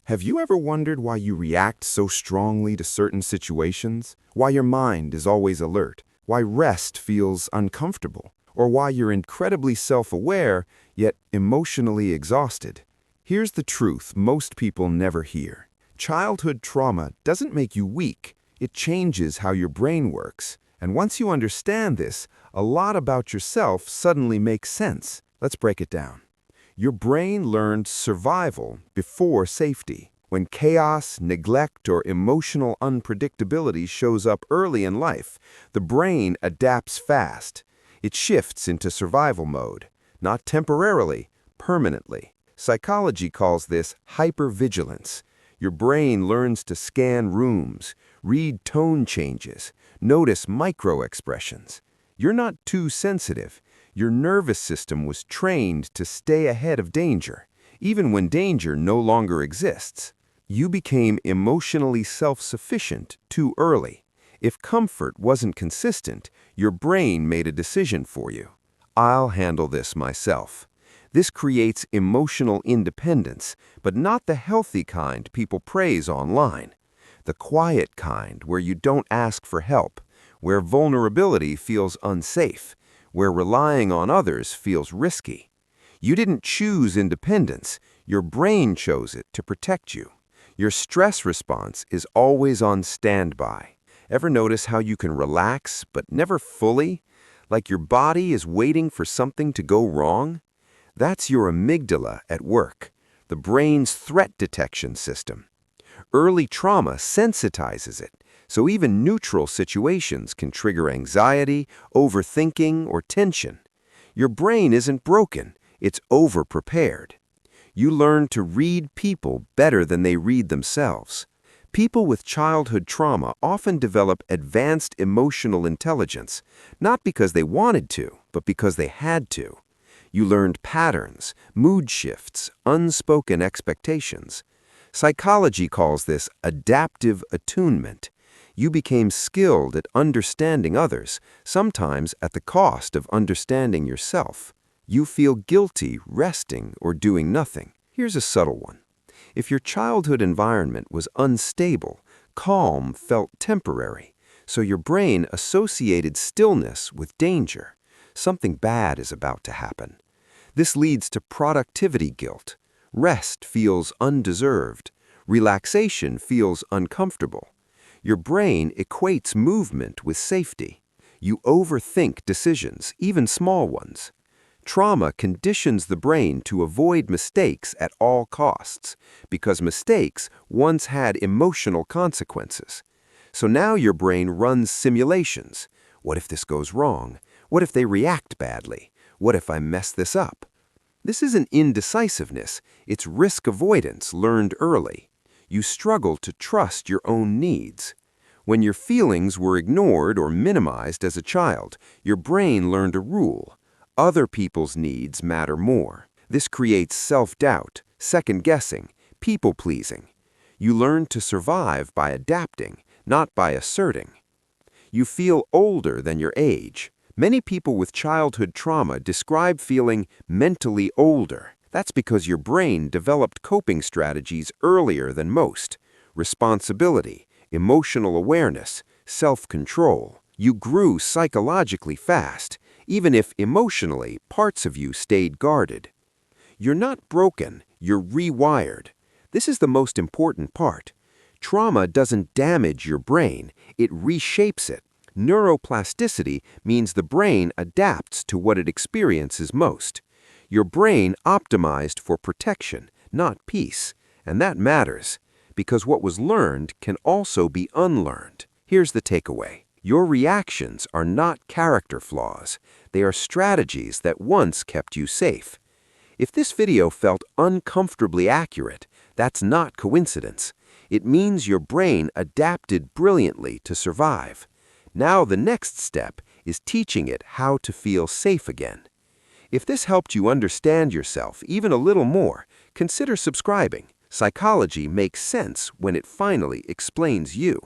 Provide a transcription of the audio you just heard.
Have you ever wondered why you react so strongly to certain situations? Why your mind is always alert? Why rest feels uncomfortable? Or why you're incredibly self-aware, yet emotionally exhausted? Here's the truth most people never hear. Childhood trauma doesn't make you weak. It changes how your brain works. And once you understand this, a lot about yourself suddenly makes sense. Let's break it down. Your brain learned survival before safety. When chaos, neglect, or emotional unpredictability shows up early in life, the brain adapts fast. It shifts into survival mode, not temporarily, permanently. Psychology calls this hypervigilance. Your brain learns to scan rooms, read tone changes, notice micro-expressions. You're not too sensitive. Your nervous system was trained to stay ahead of danger, even when danger no longer exists. You became emotionally self-sufficient too early. If comfort wasn't consistent, your brain made a decision for you. I'll handle this myself. This creates emotional independence, but not the healthy kind people praise online. The quiet kind where you don't ask for help, where vulnerability feels unsafe, where relying on others feels risky. You didn't choose independence, your brain chose it to protect you. Your stress response is always on standby. Ever notice how you can relax, but never fully? Like your body is waiting for something to go wrong? That's your amygdala at work, the brain's threat detection system. Early trauma sensitizes it, so even neutral situations can trigger anxiety, overthinking, or tension. Your brain isn't broken, it's over-prepared. You learn to read people better than they read themselves. People with childhood trauma often develop advanced emotional intelligence, not because they wanted to, but because they had to. You learned patterns, mood shifts, unspoken expectations. Psychology calls this adaptive attunement. You became skilled at understanding others, sometimes at the cost of understanding yourself. You feel guilty resting or doing nothing. Here's a subtle one. If your childhood environment was unstable, calm felt temporary, so your brain associated stillness with danger. Something bad is about to happen. This leads to productivity guilt. Rest feels undeserved. Relaxation feels uncomfortable. Your brain equates movement with safety. You overthink decisions, even small ones. Trauma conditions the brain to avoid mistakes at all costs, because mistakes once had emotional consequences. So now your brain runs simulations. What if this goes wrong? What if they react badly? What if I mess this up? This isn't indecisiveness, it's risk avoidance learned early. You struggle to trust your own needs. When your feelings were ignored or minimized as a child, your brain learned a rule. Other people's needs matter more. This creates self-doubt, second-guessing, people-pleasing. You learn to survive by adapting, not by asserting. You feel older than your age. Many people with childhood trauma describe feeling mentally older. That's because your brain developed coping strategies earlier than most. Responsibility, emotional awareness, self-control. You grew psychologically fast, even if emotionally parts of you stayed guarded. You're not broken, you're rewired. This is the most important part. Trauma doesn't damage your brain, it reshapes it. Neuroplasticity means the brain adapts to what it experiences most. Your brain optimized for protection, not peace. And that matters, because what was learned can also be unlearned. Here's the takeaway. Your reactions are not character flaws. They are strategies that once kept you safe. If this video felt uncomfortably accurate, that's not coincidence. It means your brain adapted brilliantly to survive. Now the next step is teaching it how to feel safe again. If this helped you understand yourself even a little more, consider subscribing. Psychology makes sense when it finally explains you.